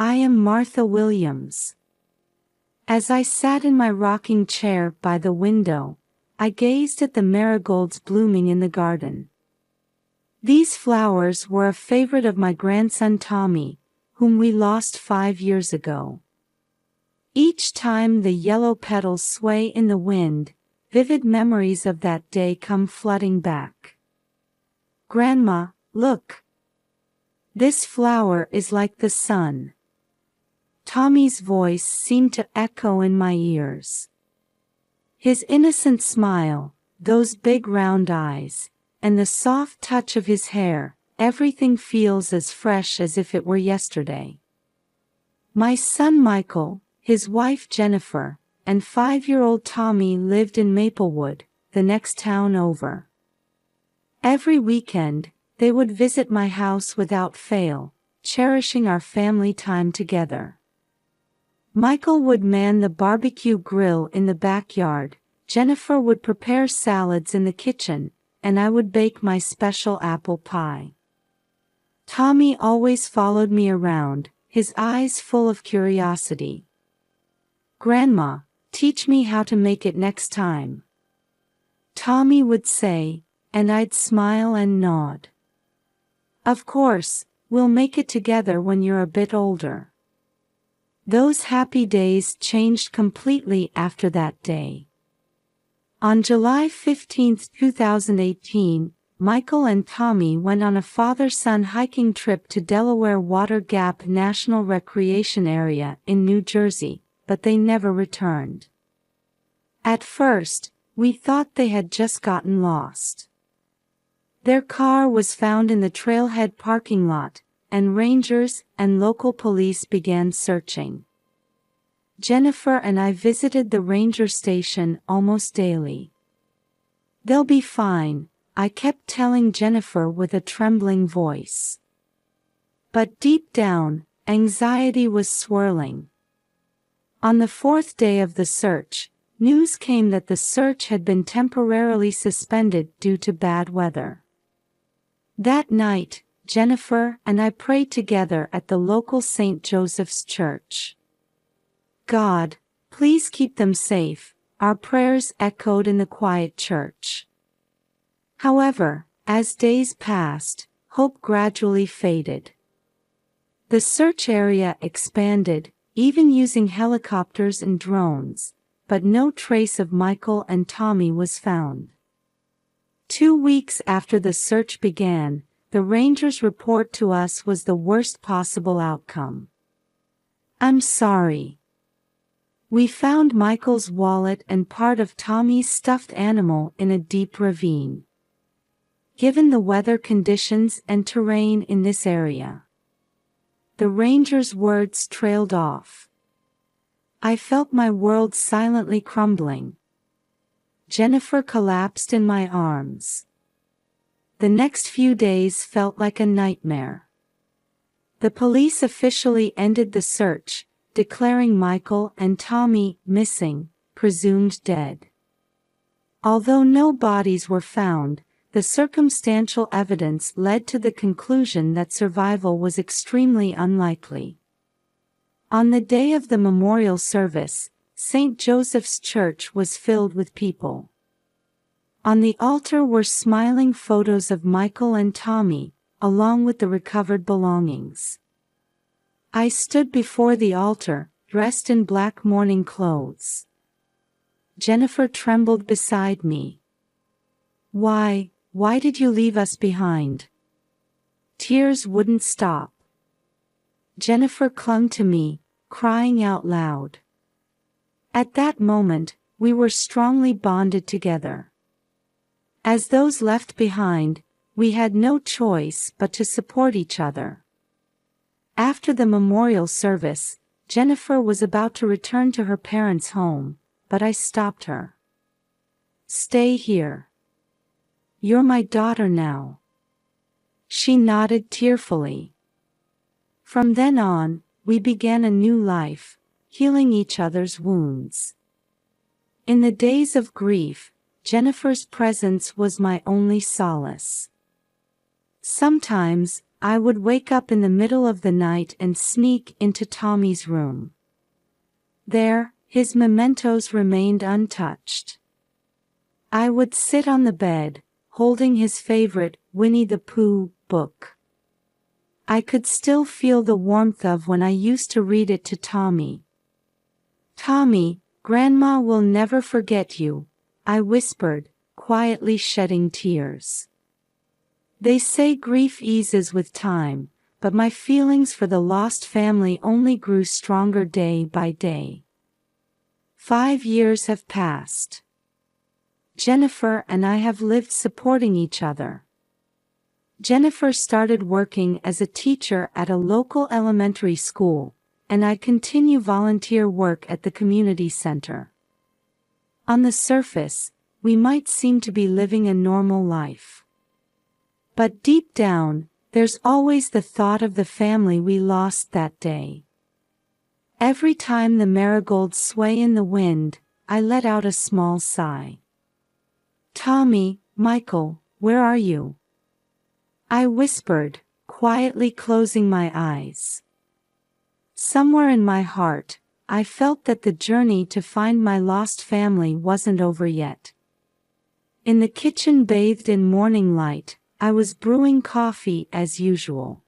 I am Martha Williams. As I sat in my rocking chair by the window, I gazed at the marigolds blooming in the garden. These flowers were a favorite of my grandson Tommy, whom we lost 5 years ago. Each time the yellow petals sway in the wind, vivid memories of that day come flooding back. Grandma, look. This flower is like the sun. Tommy's voice seemed to echo in my ears. His innocent smile, those big round eyes, and the soft touch of his hair, everything feels as fresh as if it were yesterday. My son Michael, his wife Jennifer, and 5-year-old Tommy lived in Maplewood, the next town over. Every weekend, they would visit my house without fail, cherishing our family time together. Michael would man the barbecue grill in the backyard, Jennifer would prepare salads in the kitchen, and I would bake my special apple pie. Tommy always followed me around, his eyes full of curiosity. Grandma, teach me how to make it next time. Tommy would say, and I'd smile and nod. Of course, we'll make it together when you're a bit older. Those happy days changed completely after that day. On July 15, 2018, Michael and Tommy went on a father-son hiking trip to Delaware Water Gap National Recreation Area in New Jersey, but they never returned. At first, we thought they had just gotten lost. Their car was found in the trailhead parking lot, and rangers and local police began searching. Jennifer and I visited the ranger station almost daily. They'll be fine, I kept telling Jennifer with a trembling voice. But deep down, anxiety was swirling. On the 4th day of the search, news came that the search had been temporarily suspended due to bad weather. That night, Jennifer and I prayed together at the local St. Joseph's Church. God, please keep them safe, our prayers echoed in the quiet church. However, as days passed, hope gradually faded. The search area expanded, even using helicopters and drones, but no trace of Michael and Tommy was found. 2 weeks after the search began, the rangers' report to us was the worst possible outcome. I'm sorry. We found Michael's wallet and part of Tommy's stuffed animal in a deep ravine. Given the weather conditions and terrain in this area, the rangers' words trailed off. I felt my world silently crumbling. Jennifer collapsed in my arms. The next few days felt like a nightmare. The police officially ended the search, declaring Michael and Tommy missing, presumed dead. Although no bodies were found, the circumstantial evidence led to the conclusion that survival was extremely unlikely. On the day of the memorial service, St. Joseph's Church was filled with people. On the altar were smiling photos of Michael and Tommy, along with the recovered belongings. I stood before the altar, dressed in black mourning clothes. Jennifer trembled beside me. Why did you leave us behind? Tears wouldn't stop. Jennifer clung to me, crying out loud. At that moment, we were strongly bonded together. As those left behind, we had no choice but to support each other. After the memorial service, Jennifer was about to return to her parents' home, but I stopped her. Stay here. You're my daughter now. She nodded tearfully. From then on, we began a new life, healing each other's wounds. In the days of grief, Jennifer's presence was my only solace. Sometimes, I would wake up in the middle of the night and sneak into Tommy's room. There, his mementos remained untouched. I would sit on the bed, holding his favorite Winnie the Pooh book. I could still feel the warmth of when I used to read it to Tommy. "Tommy, Grandma will never forget you," I whispered, quietly shedding tears. They say grief eases with time, but my feelings for the lost family only grew stronger day by day. 5 years have passed. Jennifer and I have lived supporting each other. Jennifer started working as a teacher at a local elementary school, and I continue volunteer work at the community center. On the surface, we might seem to be living a normal life. But deep down, there's always the thought of the family we lost that day. Every time the marigolds sway in the wind, I let out a small sigh. "Tommy, Michael, where are you?" I whispered, quietly closing my eyes. Somewhere in my heart, I felt that the journey to find my lost family wasn't over yet. In the kitchen bathed in morning light, I was brewing coffee as usual.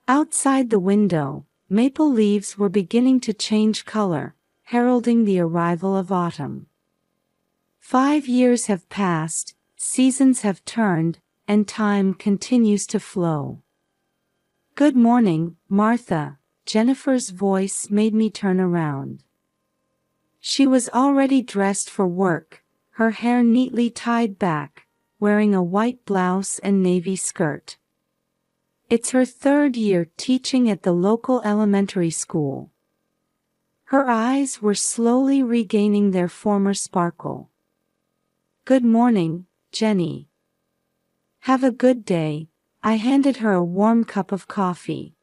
Outside the window, maple leaves were beginning to change color, heralding the arrival of autumn. 5 years have passed, seasons have turned, and time continues to flow. "Good morning, Martha," Jennifer's voice made me turn around. She was already dressed for work, her hair neatly tied back, wearing a white blouse and navy skirt. It's her 3rd year teaching at the local elementary school. Her eyes were slowly regaining their former sparkle. "Good morning, Jenny." "Have a good day," I handed her a warm cup of coffee.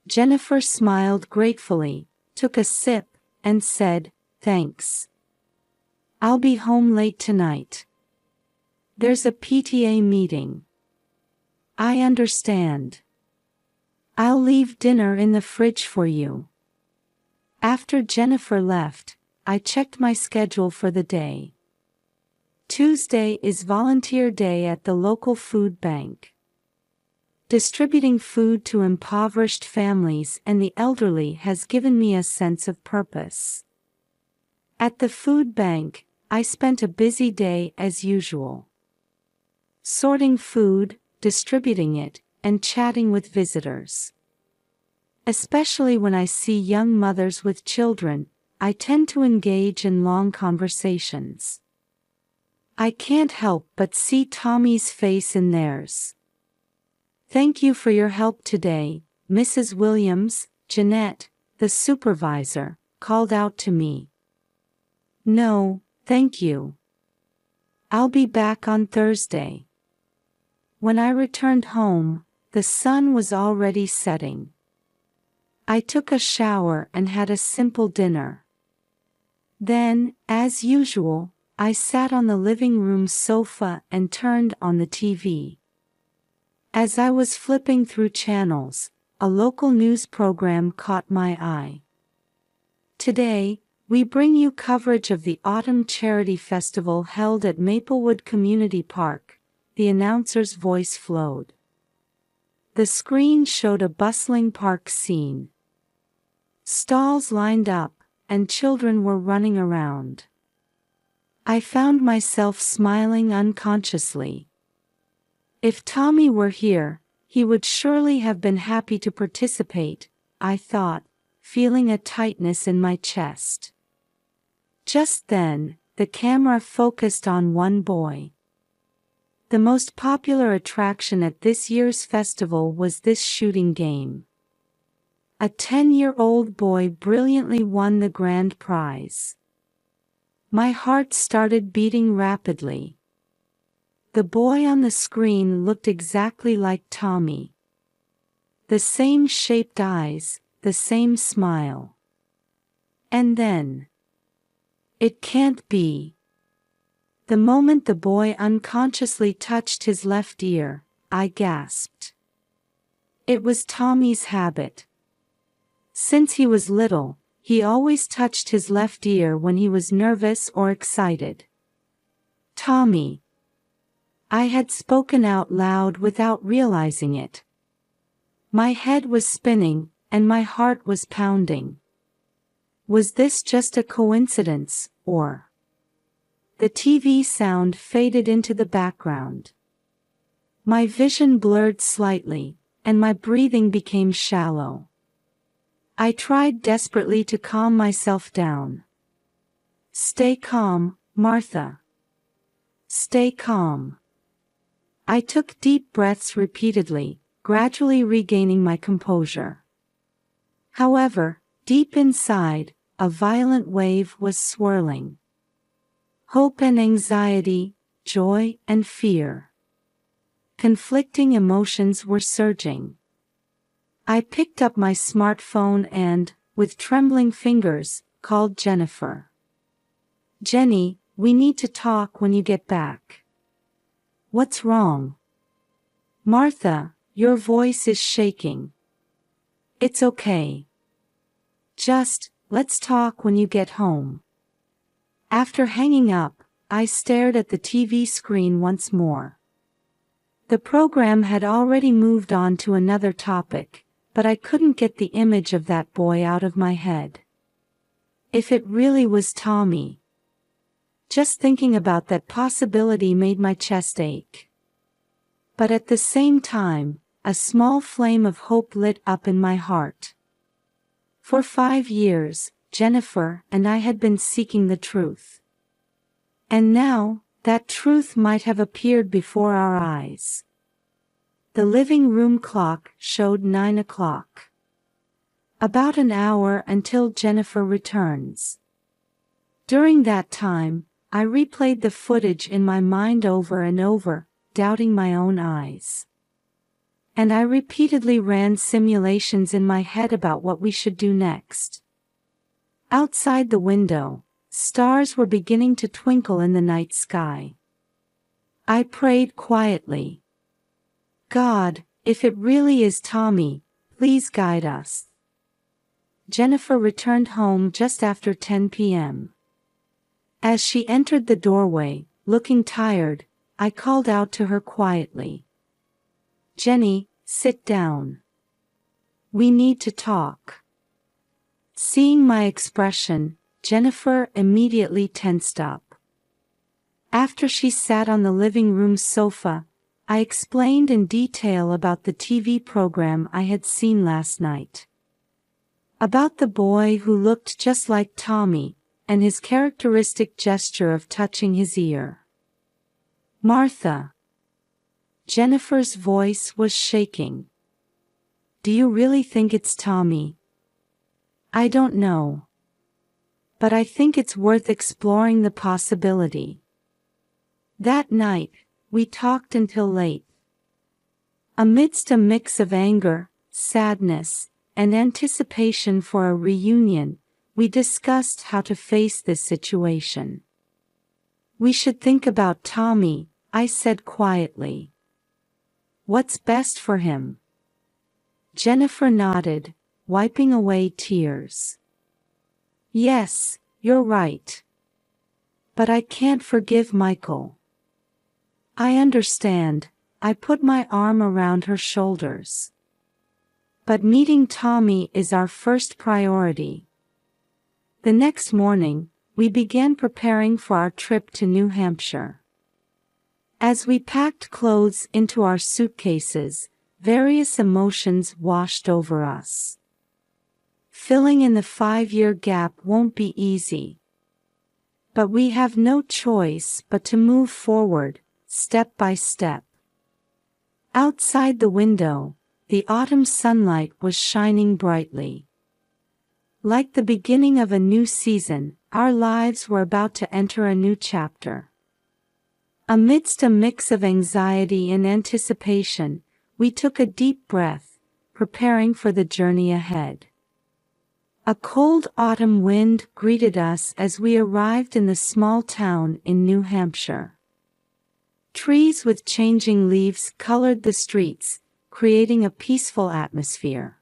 Jennifer smiled gratefully, took a sip, and said, "Thanks. I'll be home late tonight. There's a PTA meeting." "I understand. I'll leave dinner in the fridge for you." After Jennifer left, I checked my schedule for the day. Tuesday is volunteer day at the local food bank. Distributing food to impoverished families and the elderly has given me a sense of purpose. At the food bank, I spent a busy day as usual. Sorting food, distributing it, and chatting with visitors. Especially when I see young mothers with children, I tend to engage in long conversations. I can't help but see Tommy's face in theirs. "Thank you for your help today, Mrs. Williams," Jeanette, the supervisor, called out to me. "No, thank you. I'll be back on Thursday." When I returned home, the sun was already setting. I took a shower and had a simple dinner. Then, as usual, I sat on the living room sofa and turned on the TV. As I was flipping through channels, a local news program caught my eye. "Today, we bring you coverage of the Autumn Charity Festival held at Maplewood Community Park," the announcer's voice flowed. The screen showed a bustling park scene. Stalls lined up, and children were running around. I found myself smiling unconsciously. If Tommy were here, he would surely have been happy to participate, I thought, feeling a tightness in my chest. Just then, the camera focused on one boy. The most popular attraction at this year's festival was this shooting game. A 10-year-old boy brilliantly won the grand prize. My heart started beating rapidly. The boy on the screen looked exactly like Tommy. The same shaped eyes, the same smile. And then, "It can't be." The moment the boy unconsciously touched his left ear, I gasped. It was Tommy's habit. Since he was little, he always touched his left ear when he was nervous or excited. Tommy. I had spoken out loud without realizing it. My head was spinning, and my heart was pounding. Was this just a coincidence, or? The TV sound faded into the background. My vision blurred slightly, and my breathing became shallow. I tried desperately to calm myself down. Stay calm, Martha. Stay calm. I took deep breaths repeatedly, gradually regaining my composure. However, deep inside, a violent wave was swirling. Hope and anxiety, joy and fear. Conflicting emotions were surging. I picked up my smartphone and, with trembling fingers, called Jennifer. Jenny, we need to talk when you get back. What's wrong? Martha, your voice is shaking. It's okay. Just, let's talk when you get home. After hanging up, I stared at the TV screen once more. The program had already moved on to another topic, but I couldn't get the image of that boy out of my head. If it really was Tommy. Just thinking about that possibility made my chest ache. But at the same time, a small flame of hope lit up in my heart. For 5 years, Jennifer and I had been seeking the truth. And now, that truth might have appeared before our eyes. The living room clock showed 9 o'clock. About an hour until Jennifer returns. During that time, I replayed the footage in my mind over and over, doubting my own eyes. And I repeatedly ran simulations in my head about what we should do next. Outside the window, stars were beginning to twinkle in the night sky. I prayed quietly. God, if it really is Tommy, please guide us. Jennifer returned home just after 10 p.m. As she entered the doorway, looking tired, I called out to her quietly. Jenny, sit down. We need to talk. Seeing my expression, Jennifer immediately tensed up. After she sat on the living room sofa, I explained in detail about the TV program I had seen last night. About the boy who looked just like Tommy, and his characteristic gesture of touching his ear. Martha. Jennifer's voice was shaking. Do you really think it's Tommy? I don't know. But I think it's worth exploring the possibility. That night, we talked until late. Amidst a mix of anger, sadness, and anticipation for a reunion, we discussed how to face this situation. We should think about Tommy, I said quietly. What's best for him? Jennifer nodded, wiping away tears. Yes, you're right. But I can't forgive Michael. I understand, I put my arm around her shoulders. But meeting Tommy is our first priority. The next morning, we began preparing for our trip to New Hampshire. As we packed clothes into our suitcases, various emotions washed over us. Filling in the 5-year gap won't be easy. But we have no choice but to move forward, step by step. Outside the window, the autumn sunlight was shining brightly. Like the beginning of a new season, our lives were about to enter a new chapter. Amidst a mix of anxiety and anticipation, we took a deep breath, preparing for the journey ahead. A cold autumn wind greeted us as we arrived in the small town in New Hampshire. Trees with changing leaves colored the streets, creating a peaceful atmosphere.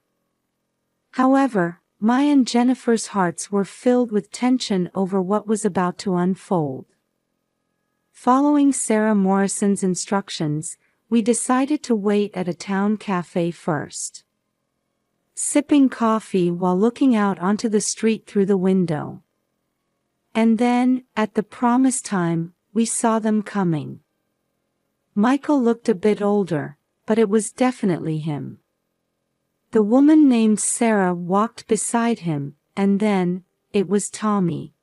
However, my and Jennifer's hearts were filled with tension over what was about to unfold. Following Sarah Morrison's instructions, we decided to wait at a town cafe first. Sipping coffee while looking out onto the street through the window. And then, at the promised time, we saw them coming. Michael looked a bit older, but it was definitely him. The woman named Sarah walked beside him, and then, it was Tommy.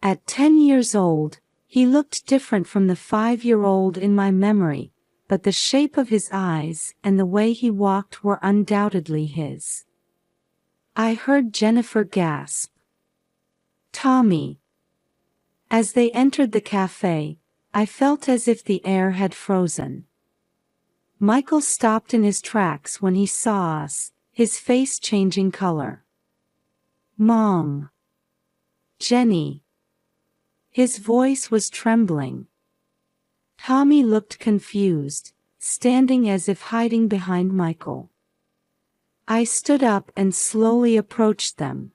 At 10 years old, he looked different from the 5-year-old in my memory, but the shape of his eyes and the way he walked were undoubtedly his. I heard Jennifer gasp. Tommy. As they entered the cafe, I felt as if the air had frozen. Michael stopped in his tracks when he saw us, his face changing color. Mom. Jenny. His voice was trembling. Tommy looked confused, standing as if hiding behind Michael. I stood up and slowly approached them.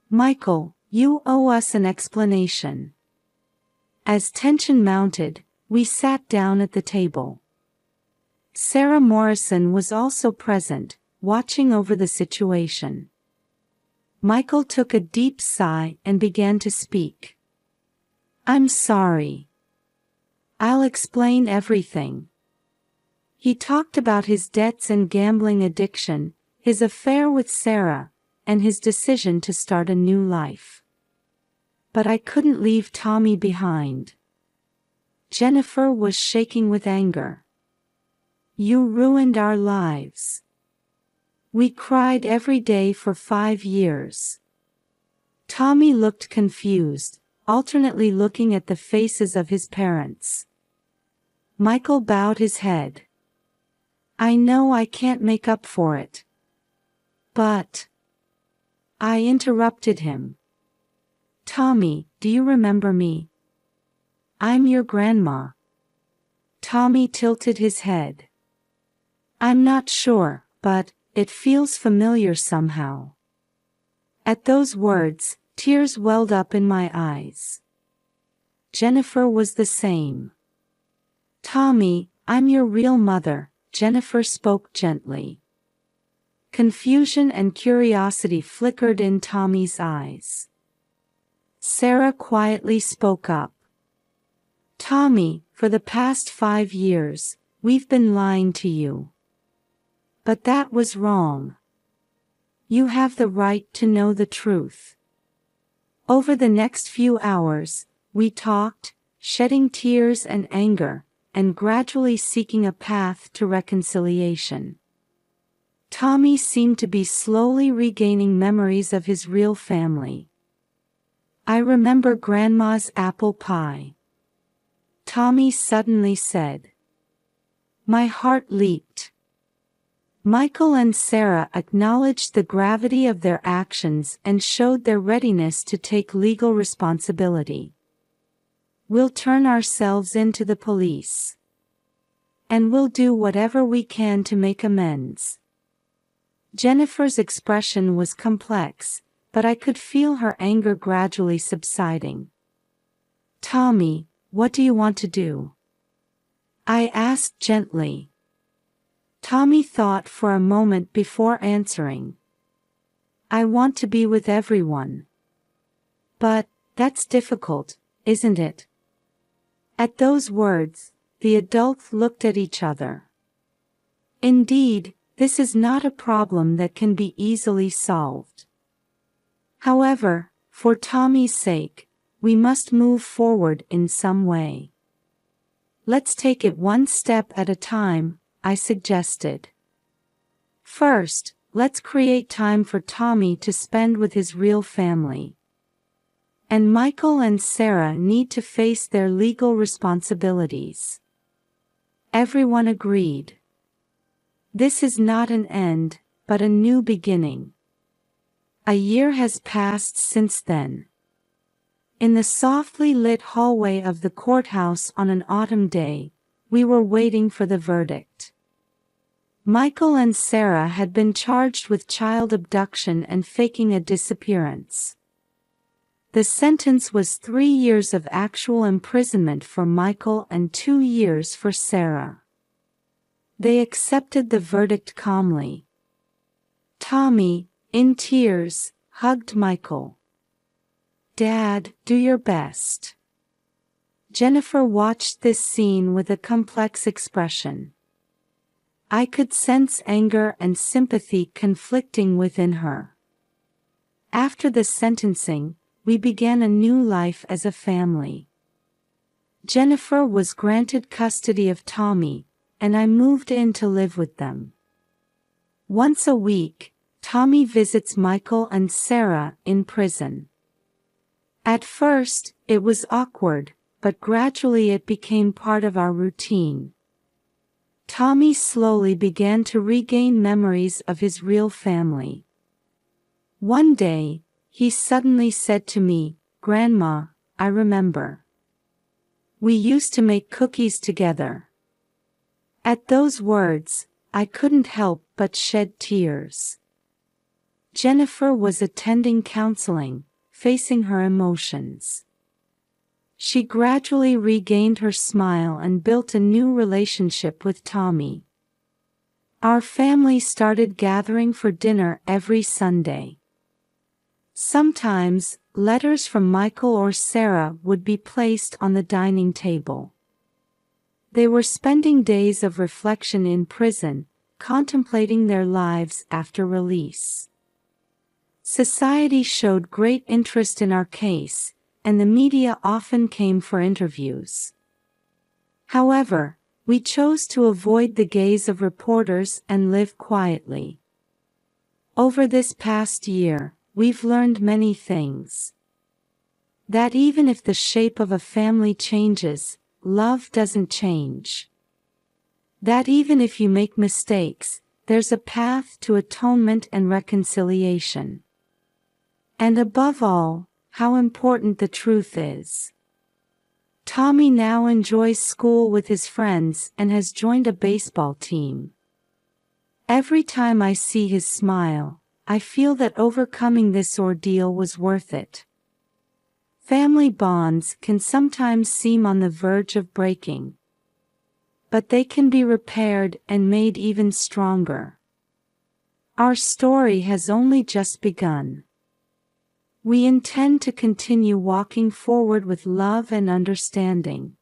Michael, you owe us an explanation. As tension mounted, we sat down at the table. Sarah Morrison was also present, watching over the situation. Michael took a deep sigh and began to speak. I'm sorry. I'll explain everything. He talked about his debts and gambling addiction, his affair with Sarah, and his decision to start a new life. But I couldn't leave Tommy behind. Jennifer was shaking with anger. You ruined our lives. We cried every day for 5 years. Tommy looked confused, alternately looking at the faces of his parents. Michael bowed his head. I know I can't make up for it. But... I interrupted him. Tommy, do you remember me? I'm your grandma. Tommy tilted his head. I'm not sure, but it feels familiar somehow. At those words, tears welled up in my eyes. Jennifer was the same. Tommy, I'm your real mother, Jennifer spoke gently. Confusion and curiosity flickered in Tommy's eyes. Sarah quietly spoke up. Tommy, for the past 5 years, we've been lying to you. But that was wrong. You have the right to know the truth. Over the next few hours, we talked, shedding tears and anger, and gradually seeking a path to reconciliation. Tommy seemed to be slowly regaining memories of his real family. I remember Grandma's apple pie. Tommy suddenly said. My heart leaped. Michael and Sarah acknowledged the gravity of their actions and showed their readiness to take legal responsibility. We'll turn ourselves in to the police. And we'll do whatever we can to make amends. Jennifer's expression was complex, but I could feel her anger gradually subsiding. Tommy, what do you want to do? I asked gently. Tommy thought for a moment before answering. I want to be with everyone. But, that's difficult, isn't it? At those words, the adults looked at each other. Indeed, this is not a problem that can be easily solved. However, for Tommy's sake, we must move forward in some way. Let's take it one step at a time, I suggested. First, let's create time for Tommy to spend with his real family. And Michael and Sarah need to face their legal responsibilities. Everyone agreed. This is not an end, but a new beginning. A year has passed since then. In the softly lit hallway of the courthouse on an autumn day, we were waiting for the verdict. Michael and Sarah had been charged with child abduction and faking a disappearance. The sentence was 3 years of actual imprisonment for Michael and 2 years for Sarah. They accepted the verdict calmly. Tommy, in tears, hugged Michael. "Dad, do your best." Jennifer watched this scene with a complex expression. I could sense anger and sympathy conflicting within her. After the sentencing, we began a new life as a family. Jennifer was granted custody of Tommy, and I moved in to live with them. Once a week, Tommy visits Michael and Sarah in prison. At first, it was awkward, but gradually it became part of our routine. Tommy slowly began to regain memories of his real family. One day, he suddenly said to me, "Grandma, I remember. We used to make cookies together." At those words, I couldn't help but shed tears. Jennifer was attending counseling, facing her emotions. She gradually regained her smile and built a new relationship with Tommy. Our family started gathering for dinner every Sunday. Sometimes, letters from Michael or Sarah would be placed on the dining table. They were spending days of reflection in prison, contemplating their lives after release. Society showed great interest in our case, and the media often came for interviews. However, we chose to avoid the gaze of reporters and live quietly. Over this past year, we've learned many things. That even if the shape of a family changes, love doesn't change. That even if you make mistakes, there's a path to atonement and reconciliation. And above all, how important the truth is. Tommy now enjoys school with his friends and has joined a baseball team. Every time I see his smile, I feel that overcoming this ordeal was worth it. Family bonds can sometimes seem on the verge of breaking, but they can be repaired and made even stronger. Our story has only just begun. We intend to continue walking forward with love and understanding.